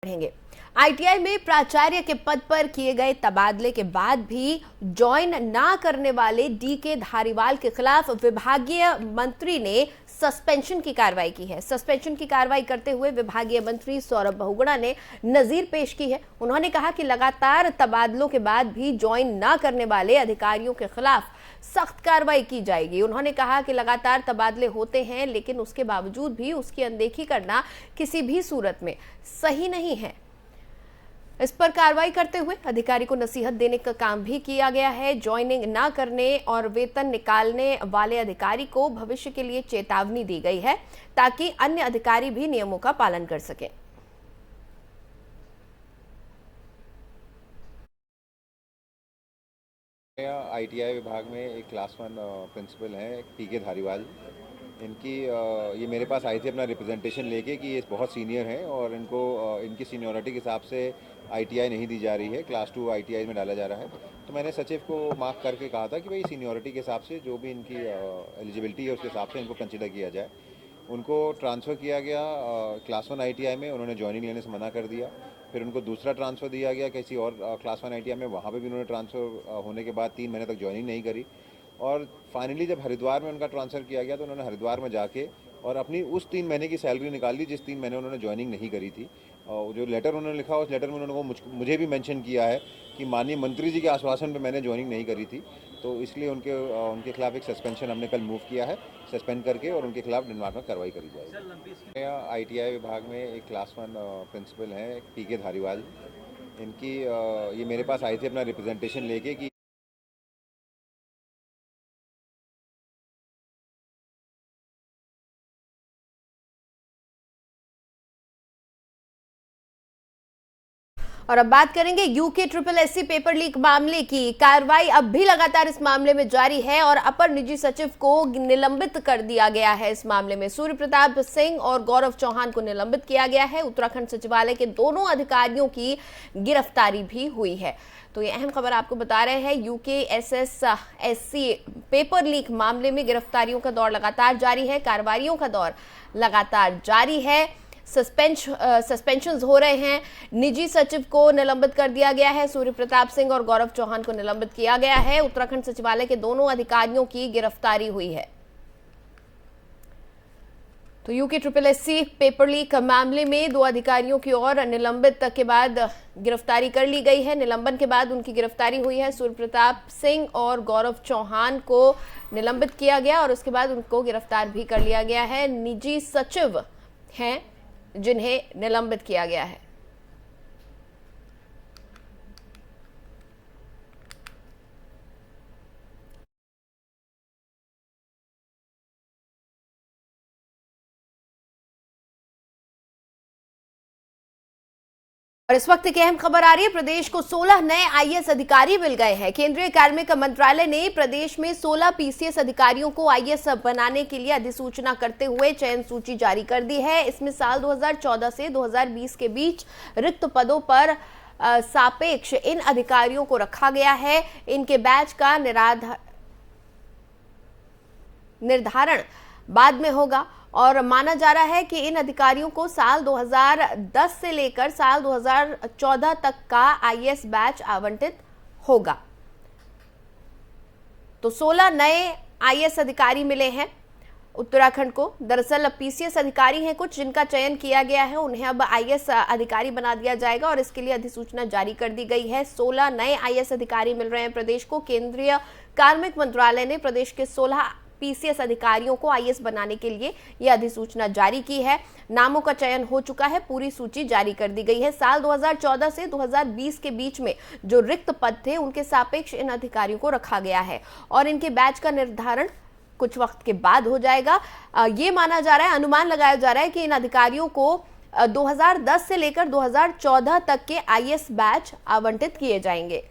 बढ़ेंगे। आईटीआई में प्राचार्य के पद पर किए गए तबादले के बाद भी ज्वाइन ना करने वाले डीके धारीवाल के खिलाफ विभागीय मंत्री ने सस्पेंशन की कार्रवाई की है। सस्पेंशन की कार्रवाई करते हुए विभागीय मंत्री सौरभ बहुगुणा ने नजीर पेश की है। उन्होंने कहा कि लगातार तबादलों के बाद भी ज्वाइन ना करने वाले अधिकारियों के खिलाफ सख्त कार्रवाई की जाएगी। उन्होंने कहा कि लगातार तबादले होते हैं, लेकिन उसके बावजूद भी उसकी अनदेखी करना किसी भी सूरत में सही नहीं है। इस पर कार्रवाई करते हुए अधिकारी को नसीहत देने का काम भी किया गया है। ज्वाइनिंग ना करने और वेतन निकालने वाले अधिकारी को भविष्य के लिए चेतावनी दी गई है, ताकि अन्य अधिकारी भी नियमों का पालन कर सकें। आईटीआई विभाग में एक क्लास 1 प्रिंसिपल हैं पीके धारीवाल। इनकी ये मेरे पास आई थी अपना रिप्रेजेंटेशन लेके कि ये बहुत सीनियर हैं और इनको इनकी सीनियरिटी के हिसाब से आईटीआई नहीं दी जा रही है, क्लास 2 आईटीआई में डाला जा रहा है। तो मैंने सचिव को मार्क करके कहा था कि भाई सीनियरिटी के हिसाब से जो भी इनकी एलिजिबिलिटी है उसके हिसाब से इनको कंसिडर किया जाए। उनको ट्रांसफ़र किया गया क्लास 1 आईटीआई में, उन्होंने ज्वाइनिंग लेने से मना कर दिया। फिर उनको दूसरा ट्रांसफ़र दिया गया किसी और क्लास 1 आईटीआई में, वहाँ पे भी उन्होंने ट्रांसफ़र होने के बाद 3 महीने तक ज्वाइनिंग नहीं करी। और फाइनली जब हरिद्वार में उनका ट्रांसफ़र किया गया तो उन्होंने हरिद्वार में जाके और अपनी उस 3 महीने की सैलरी निकाल ली जिस 3 महीने उन्होंने ज्वाइनिंग नहीं करी थी। और जो लेटर उन्होंने लिखा उस लेटर में उन्होंने मुझे भी मेंशन किया है कि माननीय मंत्री जी के आश्वासन पे मैंने ज्वाइनिंग नहीं करी थी। तो इसलिए उनके खिलाफ एक सस्पेंशन हमने कल मूव किया है, सस्पेंड करके, और उनके खिलाफ निम्नात्मक कार्रवाई करी जाएगी। आईटीआई विभाग में एक क्लास 1 प्रिंसिपल हैं पीके धारीवाल। इनकी ये मेरे पास आई थी अपना रिप्रेजेंटेशन लेके कि और अब बात करेंगे यूके SSSC पेपर लीक मामले की। कार्रवाई अब भी लगातार इस मामले में जारी है और अपर निजी सचिव को निलंबित कर दिया गया है। इस मामले में सूर्य प्रताप सिंह और गौरव चौहान को निलंबित किया गया है। उत्तराखंड सचिवालय के दोनों अधिकारियों की गिरफ्तारी भी हुई है। तो ये अहम खबर आपको बता रहे हैं। यूके SSSC पेपर लीक मामले में गिरफ्तारियों का दौर लगातार जारी है, कार्रवाइयों का दौर लगातार जारी है। सस्पेंशंस हो रहे हैं। निजी सचिव को निलंबित कर दिया गया है, सूर्य प्रताप सिंह और गौरव चौहान को निलंबित किया गया है। उत्तराखंड सचिवालय के दोनों अधिकारियों की गिरफ्तारी हुई है। तो यूके SSSC पेपर लीक मामले में 2 अधिकारियों की ओर निलंबित के बाद गिरफ्तारी कर ली गई है। निलंबन के बाद उनकी गिरफ्तारी हुई है। सूर्य प्रताप सिंह और गौरव चौहान को निलंबित किया गया और उसके बाद उनको गिरफ्तार भी कर लिया गया है। निजी सचिव हैं जिन्हें निलंबित किया गया है। और इस वक्त की अहम खबर आ रही है। प्रदेश को 16 नए आईएएस अधिकारी मिल गए हैं। केंद्रीय कार्मिक मंत्रालय ने प्रदेश में 16 पीसीएस अधिकारियों को आईएएस बनाने के लिए अधिसूचना करते हुए चयन सूची जारी कर दी है। इसमें साल 2014 से 2020 के बीच रिक्त पदों पर सापेक्ष इन अधिकारियों को रखा गया है। इनके बैच का निर्धारण बाद में होगा और माना जा रहा है कि इन अधिकारियों को साल 2010 से लेकर साल 2014 तक का आईएएस बैच आवंटित होगा। तो 16 नए आईएएस अधिकारी मिले हैं उत्तराखंड को। दरअसल पीसीएस अधिकारी हैं कुछ जिनका चयन किया गया है, उन्हें अब आईएएस अधिकारी बना दिया जाएगा और इसके लिए अधिसूचना जारी कर दी गई है। 16 नए आईएएस अधिकारी मिल रहे हैं प्रदेश को। केंद्रीय कार्मिक मंत्रालय ने प्रदेश के 16 पीसीएस अधिकारियों को आईएएस बनाने के लिए यह अधिसूचना जारी की है। नामों का चयन हो चुका है, पूरी सूची जारी कर दी गई है। साल 2014 से 2020 के बीच में जो रिक्त पद थे उनके सापेक्ष इन अधिकारियों को रखा गया है और इनके बैच का निर्धारण कुछ वक्त के बाद हो जाएगा। ये माना जा रहा है, अनुमान लगाया जा रहा है कि इन अधिकारियों को 2010 से लेकर 2014 तक के आईएएस बैच आवंटित किए जाएंगे।